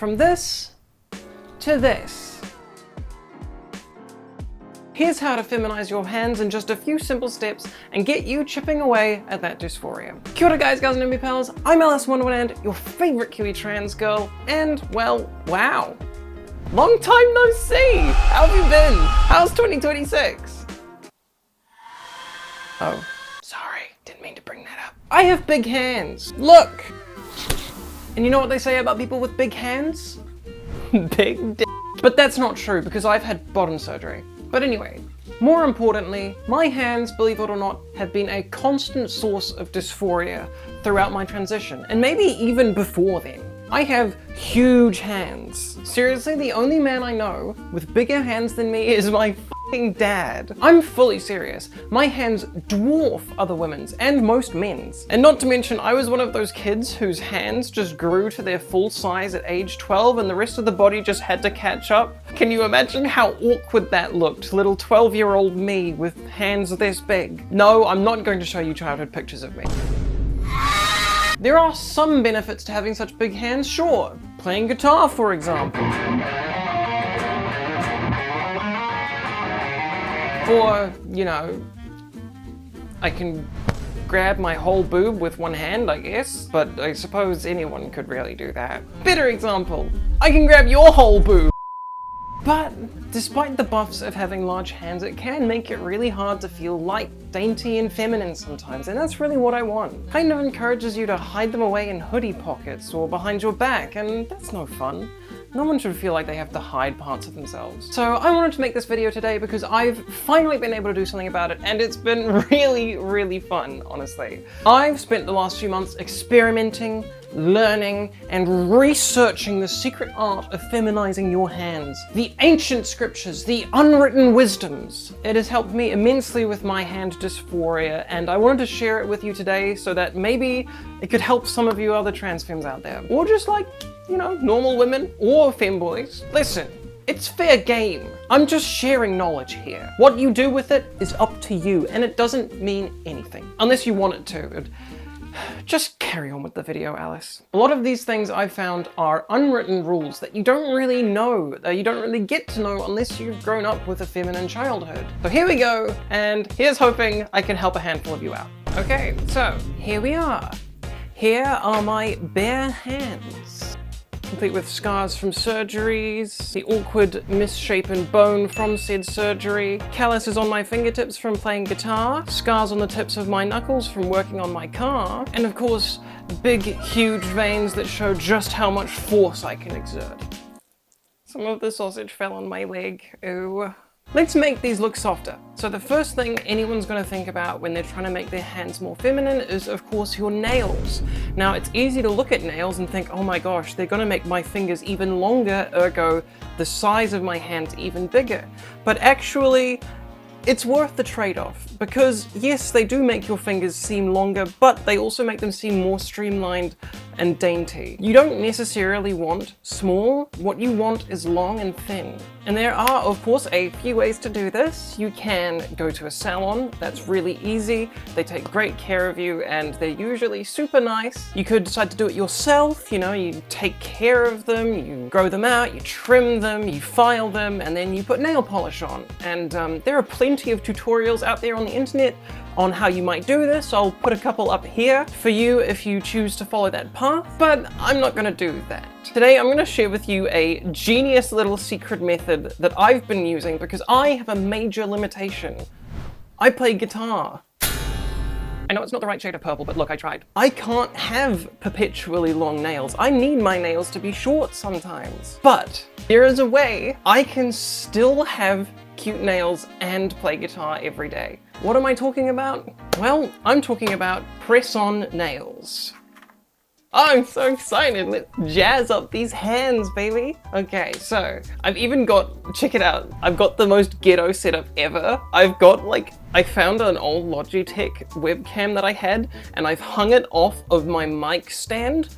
From this to this. Here's how to feminize your hands in just a few simple steps and get you chipping away at that dysphoria. Kia ora guys, gals and MB pals, I'm Alice Wonderland, your favorite Kiwi trans girl, and well, wow. Long time no see! How have you been? How's 2026? Oh, sorry, didn't mean to bring that up. I have big hands, look! And you know what they say about people with big hands? Big dick. But that's not true because I've had bottom surgery. But anyway, more importantly, my hands, believe it or not, have been a constant source of dysphoria throughout my transition, and maybe even before then. I have huge hands. Seriously, the only man I know with bigger hands than me is my fucking dad. I'm fully serious. My hands dwarf other women's and most men's. And not to mention, I was one of those kids whose hands just grew to their full size at age 12 and the rest of the body just had to catch up. Can you imagine how awkward that looked? Little 12-year-old me with hands this big. No, I'm not going to show you childhood pictures of me. There are some benefits to having such big hands, sure. Playing guitar, for example. Or, you know, I can grab my whole boob with one hand, I guess, but I suppose anyone could really do that. Better example, I can grab your whole boob. But despite the buffs of having large hands, it can make it really hard to feel light, dainty, and feminine sometimes, and that's really what I want. Kind of encourages you to hide them away in hoodie pockets or behind your back, and that's no fun. No one should feel like they have to hide parts of themselves. So I wanted to make this video today because I've finally been able to do something about it, and it's been really, really fun, honestly. I've spent the last few months experimenting, learning, and researching the secret art of feminizing your hands. The ancient scriptures, the unwritten wisdoms. It has helped me immensely with my hand dysphoria, and I wanted to share it with you today so that maybe it could help some of you other trans femmes out there. Or just like, you know, normal women or femboys. Listen, it's fair game. I'm just sharing knowledge here. What you do with it is up to you, and it doesn't mean anything. Unless you want it to. Just carry on with the video, Alice. A lot of these things I've found are unwritten rules that you don't really know, that you don't really get to know unless you've grown up with a feminine childhood. So here we go, and here's hoping I can help a handful of you out. Okay, so here we are. Here are my bare hands. Complete with scars from surgeries, the awkward misshapen bone from said surgery, calluses on my fingertips from playing guitar, scars on the tips of my knuckles from working on my car, and of course, big, huge veins that show just how much force I can exert. Some of the sausage fell on my leg, ooh. Let's make these look softer. So the first thing anyone's going to think about when they're trying to make their hands more feminine is, of course, your nails. Now, it's easy to look at nails and think, oh my gosh, they're going to make my fingers even longer, ergo the size of my hands even bigger. But actually, it's worth the trade-off, because yes, they do make your fingers seem longer, but they also make them seem more streamlined and dainty. You don't necessarily want small, what you want is long and thin. And there are, of course, a few ways to do this. You can go to a salon, that's really easy. They take great care of you and they're usually super nice. You could decide to do it yourself, you know, you take care of them, you grow them out, you trim them, you file them, and then you put nail polish on. And there are plenty of tutorials out there on the internet on how you might do this. I'll put a couple up here for you if you choose to follow that path, but I'm not gonna do that. Today I'm gonna share with you a genius little secret method that I've been using because I have a major limitation. I play guitar. I know it's not the right shade of purple, but look, I tried. I can't have perpetually long nails. I need my nails to be short sometimes. But there is a way I can still have cute nails and play guitar every day. What am I talking about? Well, I'm talking about press-on nails. I'm so excited, let's jazz up these hands, baby. Okay, so I've even got, check it out, I've got the most ghetto setup ever. I've got like, I found an old Logitech webcam that I had and I've hung it off of my mic stand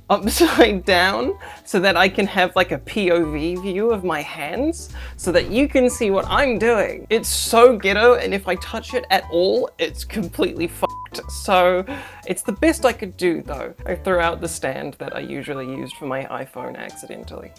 upside down so that I can have like a POV view of my hands so that you can see what I'm doing. It's so ghetto, and if I touch it at all, it's completely fucked. So it's the best I could do though. I threw out the stand that I usually used for my iPhone accidentally.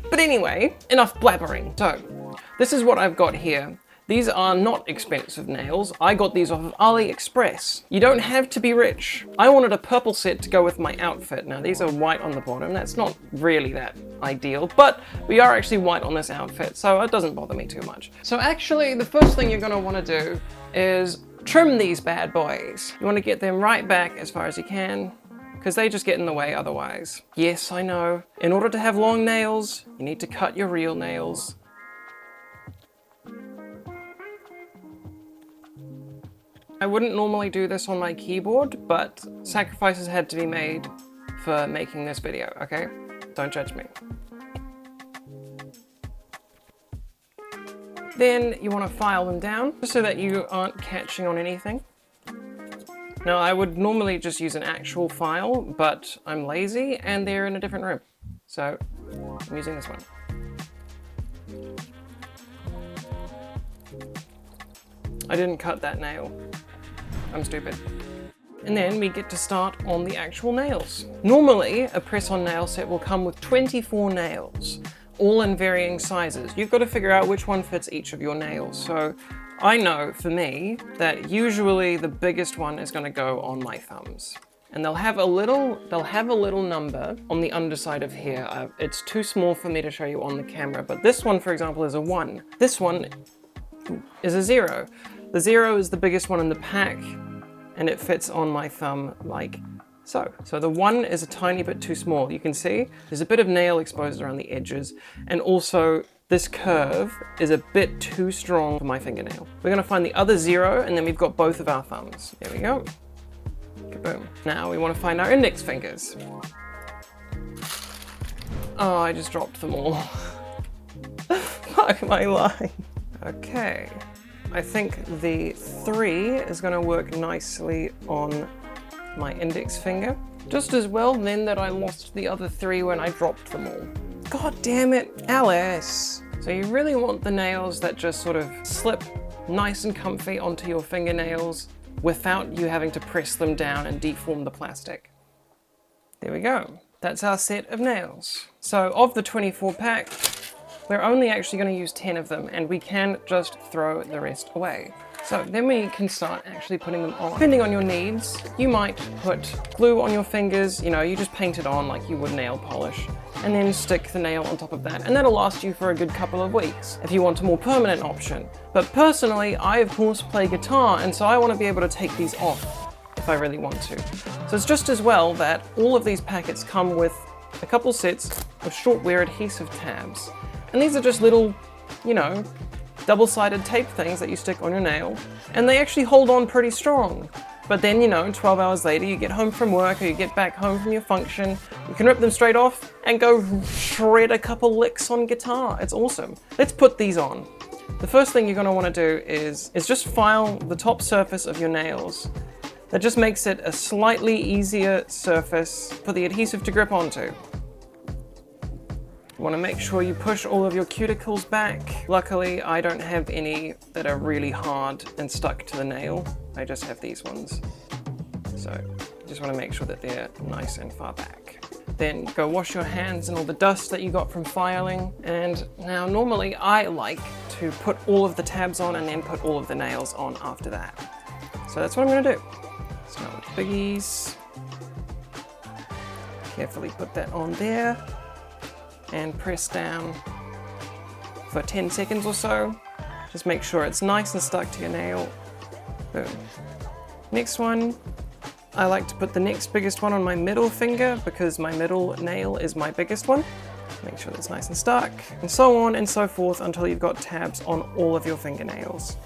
But anyway, enough blabbering. So this is what I've got here. These are not expensive nails. I got these off of AliExpress. You don't have to be rich. I wanted a purple set to go with my outfit. Now these are white on the bottom. That's not really that ideal, but we are actually white on this outfit, so it doesn't bother me too much. So actually, the first thing you're gonna wanna do is trim these bad boys. You wanna get them right back as far as you can, because they just get in the way otherwise. Yes, I know. In order to have long nails, you need to cut your real nails. I wouldn't normally do this on my keyboard, but sacrifices had to be made for making this video, okay? Don't judge me. Then you want to file them down just so that you aren't catching on anything. Now I would normally just use an actual file, but I'm lazy and they're in a different room. So I'm using this one. I didn't cut that nail. I'm stupid. And then we get to start on the actual nails. Normally, a press-on nail set will come with 24 nails, all in varying sizes. You've got to figure out which one fits each of your nails. So I know for me that usually the biggest one is going to go on my thumbs. And they'll have a little number on the underside of here. It's too small for me to show you on the camera, but this one, for example, is a 1. This one is a 0. The 0 is the biggest one in the pack, and it fits on my thumb like so. So the 1 is a tiny bit too small. You can see there's a bit of nail exposed around the edges, and also this curve is a bit too strong for my fingernail. We're gonna find the other 0, and then we've got both of our thumbs. There we go. Kaboom. Now we want to find our index fingers. Oh, I just dropped them all. Fuck my life. Okay. I think the 3 is going to work nicely on my index finger. Just as well then that I lost the other 3 when I dropped them all. God damn it, Alice. So you really want the nails that just sort of slip nice and comfy onto your fingernails without you having to press them down and deform the plastic. There we go. That's our set of nails. So of the 24 pack, we're only actually going to use 10 of them, and we can just throw the rest away. So then we can start actually putting them on. Depending on your needs, you might put glue on your fingers, you know, you just paint it on like you would nail polish, and then stick the nail on top of that, and that'll last you for a good couple of weeks if you want a more permanent option. But personally, I of course play guitar, and so I want to be able to take these off if I really want to. So it's just as well that all of these packets come with a couple sets of short wear adhesive tabs. And these are just little, you know, double-sided tape things that you stick on your nail, and they actually hold on pretty strong. But then, you know, 12 hours later, you get home from work or you get back home from your function, you can rip them straight off and go shred a couple licks on guitar. It's awesome. Let's put these on. The first thing you're going to want to do is just file the top surface of your nails. That just makes it a slightly easier surface for the adhesive to grip onto. You want to make sure you push all of your cuticles back. Luckily, I don't have any that are really hard and stuck to the nail. I just have these ones. So you just want to make sure that they're nice and far back. Then go wash your hands and all the dust that you got from filing. And now normally I like to put all of the tabs on and then put all of the nails on after that. So that's what I'm going to do. Start with biggies. Carefully put that on there. And press down for 10 seconds or so. Just make sure it's nice and stuck to your nail. Boom. Next one, I like to put the next biggest one on my middle finger because my middle nail is my biggest one. Make sure that's nice and stuck, and so on and so forth until you've got tabs on all of your fingernails.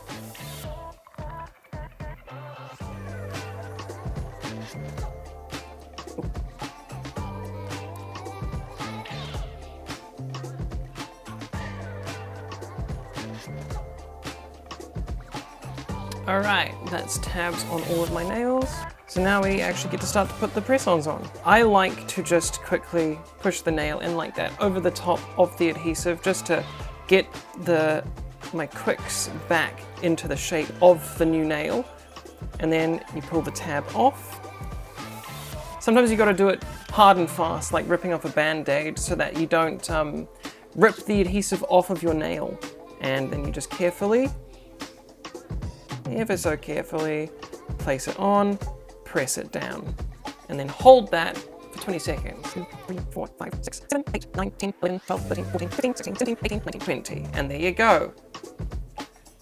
Alright, that's tabs on all of my nails. So now we actually get to start to put the press-ons on. I like to just quickly push the nail in like that over the top of the adhesive just to get my quicks back into the shape of the new nail. And then you pull the tab off. Sometimes you got to do it hard and fast, like ripping off a band-aid, so that you don't rip the adhesive off of your nail. And then you just carefully, ever so carefully, place it on, press it down, and then hold that for 20 seconds. 2, 3, 4, 5, 6, 7, 8, 9, 10, 11, 12, 13, 14, 15, 16, 17, 18, 19, 20. And there you go.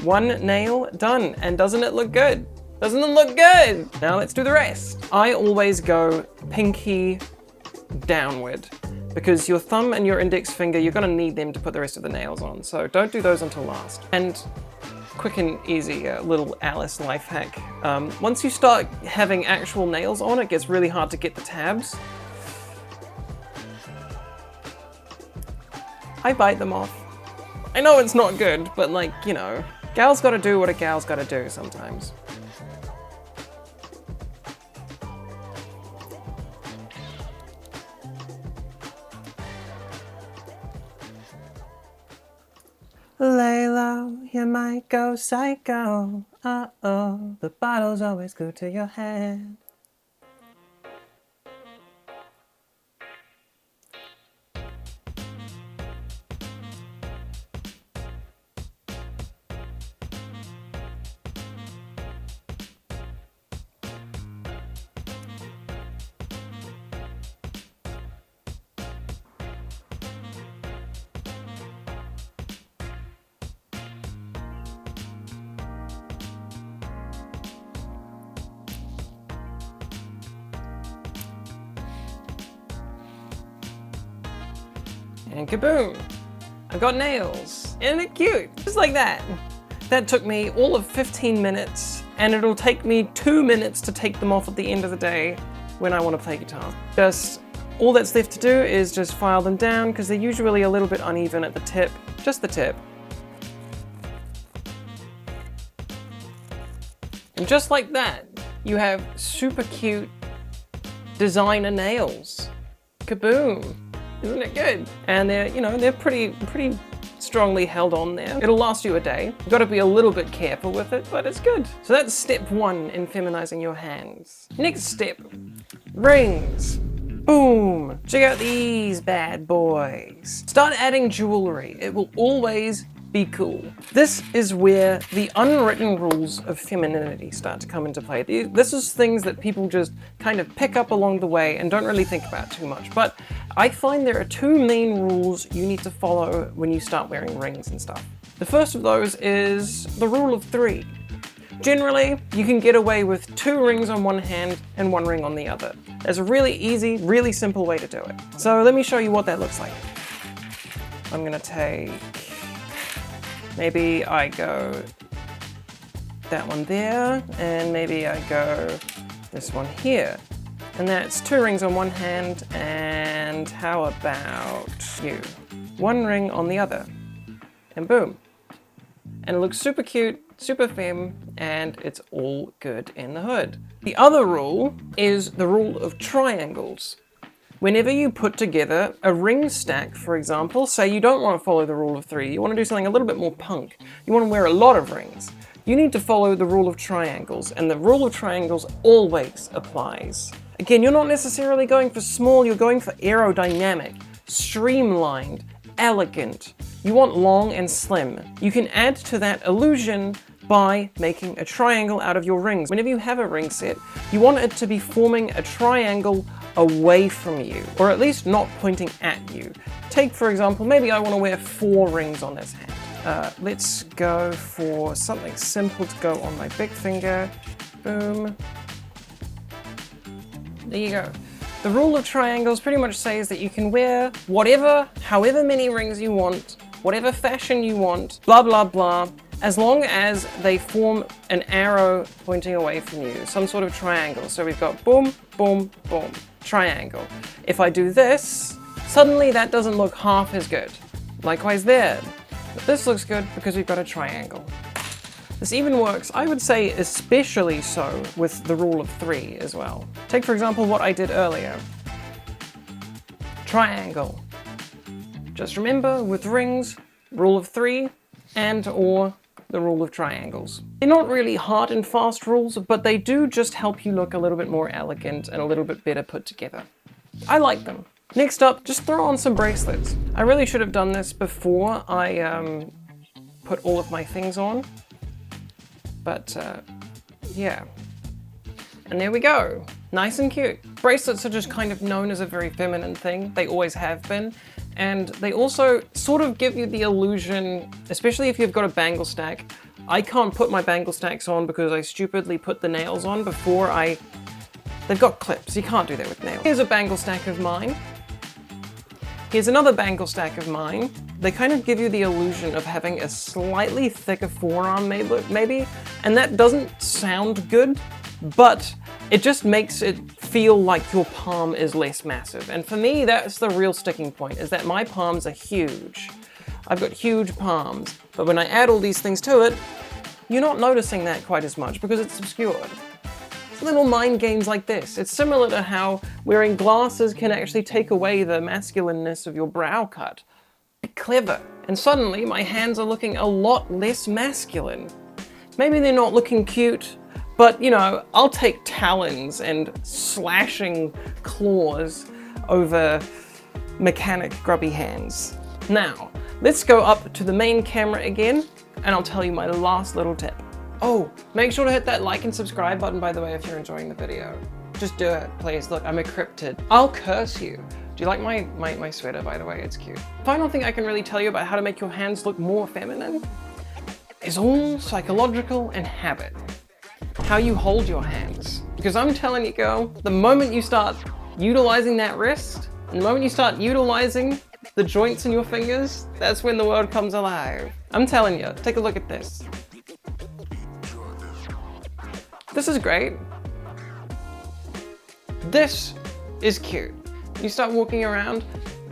One nail done. And doesn't it look good? Doesn't it look good? Now let's do the rest. I always go pinky downward, because your thumb and your index finger, you're gonna need them to put the rest of the nails on. So don't do those until last. And quick and easy little Alice life hack. Once you start having actual nails on, it gets really hard to get the tabs. I bite them off. I know it's not good, but like, you know, gal's gotta do what a gal's gotta do sometimes. Lay low, you might go psycho. Uh-oh, the bottle's always glued to your head. And kaboom! I've got nails. Isn't it cute? Just like that. That took me all of 15 minutes, and it'll take me 2 minutes to take them off at the end of the day when I want to play guitar. Just all that's left to do is just file them down, because they're usually a little bit uneven at the tip. Just the tip. And just like that, you have super cute designer nails. Kaboom! Isn't it good? And they're, you know, they're pretty strongly held on there. It'll last you a day. You've got to be a little bit careful with it, but it's good. So that's step 1 in feminizing your hands. Next step, rings. Boom! Check out these bad boys. Start adding jewelry. It will always be cool. This is where the unwritten rules of femininity start to come into play. This is things that people just kind of pick up along the way and don't really think about too much. But I find there are 2 main rules you need to follow when you start wearing rings and stuff. The first of those is the rule of 3. Generally, you can get away with 2 rings on one hand and 1 ring on the other. There's a really easy, really simple way to do it. So let me show you what that looks like. I'm gonna take, maybe I go that one there, and maybe I go this one here. And that's 2 rings on one hand, and how about you? 1 ring on the other, and boom. And it looks super cute, super femme, and it's all good in the hood. The other rule is the rule of triangles. Whenever you put together a ring stack, for example, say you don't want to follow the rule of 3, you want to do something a little bit more punk, you want to wear a lot of rings, you need to follow the rule of triangles, and the rule of triangles always applies. Again, you're not necessarily going for small, you're going for aerodynamic, streamlined, elegant. You want long and slim. You can add to that illusion by making a triangle out of your rings. Whenever you have a ring set, you want it to be forming a triangle away from you, or at least not pointing at you. Take, for example, maybe I want to wear 4 rings on this hand. Let's go for something simple to go on my big finger. Boom. There you go. The rule of triangles pretty much says that you can wear whatever, however many rings you want, whatever fashion you want, blah, blah, blah, as long as they form an arrow pointing away from you, some sort of triangle. So we've got boom, boom, boom, triangle. If I do this, suddenly that doesn't look half as good. Likewise there. But this looks good because we've got a triangle. This even works, I would say, especially so with the rule of 3 as well. Take for example what I did earlier. Triangle. Just remember, with rings, rule of 3 and or the rule of triangles. They're not really hard and fast rules, but they do just help you look a little bit more elegant and a little bit better put together. I like them. Next up, just throw on some bracelets. I really should have done this before I put all of my things on, but yeah. And there we go. Nice and cute. Bracelets are just kind of known as a very feminine thing. They always have been. And they also sort of give you the illusion, especially if you've got a bangle stack. I can't put my bangle stacks on because I stupidly put the nails on before they've got clips. You can't do that with nails. Here's a bangle stack of mine. Here's another bangle stack of mine. They kind of give you the illusion of having a slightly thicker forearm maybe, and that doesn't sound good, but it just makes it feel like your palm is less massive. And for me, that's the real sticking point, is that my palms are huge. I've got huge palms, but when I add all these things to it, you're not noticing that quite as much because it's obscured. It's little mind games like this. It's similar to how wearing glasses can actually take away the masculineness of your brow cut. Be clever. And suddenly my hands are looking a lot less masculine. Maybe they're not looking cute, but, you know, I'll take talons and slashing claws over mechanic grubby hands. Now, let's go up to the main camera again, and I'll tell you my last little tip. Oh, make sure to hit that like and subscribe button, by the way, if you're enjoying the video. Just do it, please. Look, I'm a cryptid. I'll curse you. Do you like my sweater, by the way? It's cute. Final thing I can really tell you about how to make your hands look more feminine is all psychological and habit. How you hold your hands. Because I'm telling you, girl, the moment you start utilizing that wrist, and the moment you start utilizing the joints in your fingers, that's when the world comes alive. I'm telling you, take a look at this. This is great. This is cute. You start walking around,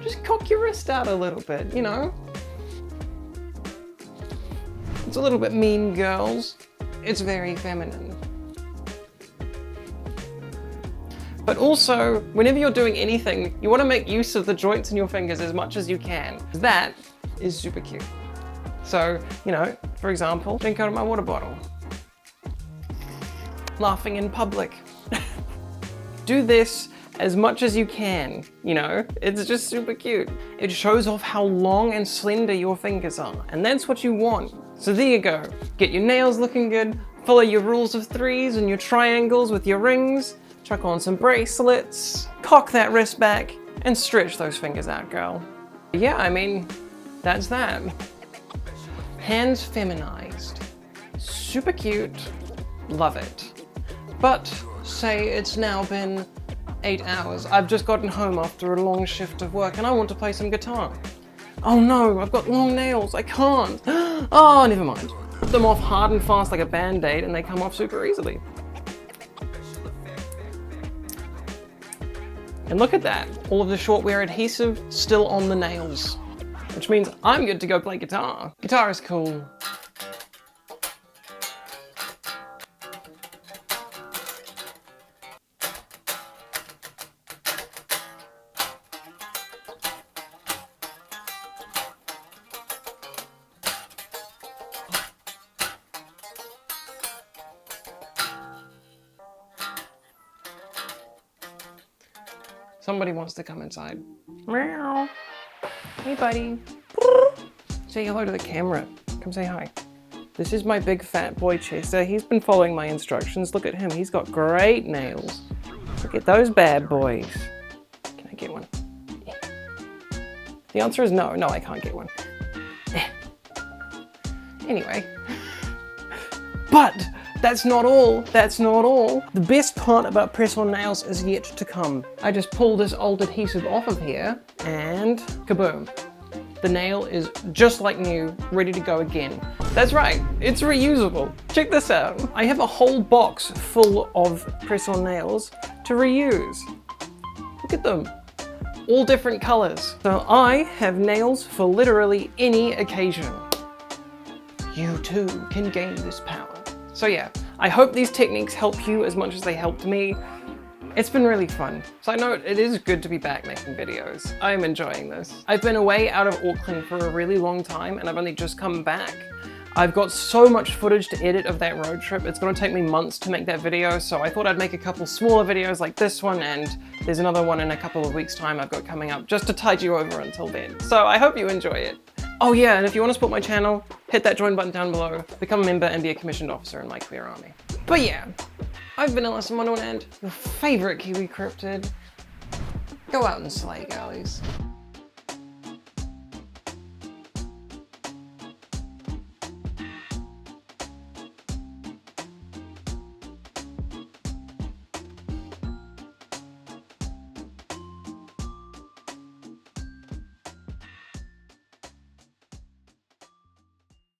just cock your wrist out a little bit, you know? It's a little bit mean girls. It's very feminine. But also, whenever you're doing anything, you want to make use of the joints in your fingers as much as you can. That is super cute. So, you know, for example, drink out of my water bottle. Laughing in public. Do this as much as you can, you know? It's just super cute. It shows off how long and slender your fingers are, and that's what you want. So there you go. Get your nails looking good, follow your rules of 3s and your triangles with your rings, chuck on some bracelets, cock that wrist back, and stretch those fingers out, girl. Yeah, I mean, that's that. Hands feminized. Super cute. Love it. But say it's now been 8 hours. I've just gotten home after a long shift of work and I want to play some guitar. Oh no, I've got long nails, I can't. Oh, never mind. Put them off hard and fast like a band-aid and they come off super easily. And look at that, all of the short wear adhesive still on the nails, which means I'm good to go play guitar. Guitar is cool. Somebody wants to come inside. Meow. Hey, buddy. Say hello to the camera. Come say hi. This is my big fat boy Chester. He's been following my instructions. Look at him. He's got great nails. Look at those bad boys. Can I get one? Yeah. The answer is no. No, I can't get one. Anyway. But that's not all. That's not all. The best part about press-on nails is yet to come. I just pull this old adhesive off of here and kaboom. The nail is just like new, ready to go again. That's right, it's reusable. Check this out. I have a whole box full of press-on nails to reuse. Look at them. All different colors. So I have nails for literally any occasion. you too can gain this power. So yeah, I hope these techniques help you as much as they helped me. It's been really fun. Side note, it is good to be back making videos. I'm enjoying this. I've been away out of Auckland for a really long time and I've only just come back. I've got so much footage to edit of that road trip. It's gonna take me months to make that video, so I thought I'd make a couple smaller videos like this one, and there's another one in a couple of weeks' time I've got coming up just to tide you over until then. So I hope you enjoy it. Oh yeah, and if you want to support my channel, hit that join button down below, become a member and be a commissioned officer in my queer army. But yeah, I've been Wonderland, your favorite Kiwi cryptid. Go out and slay, girlies.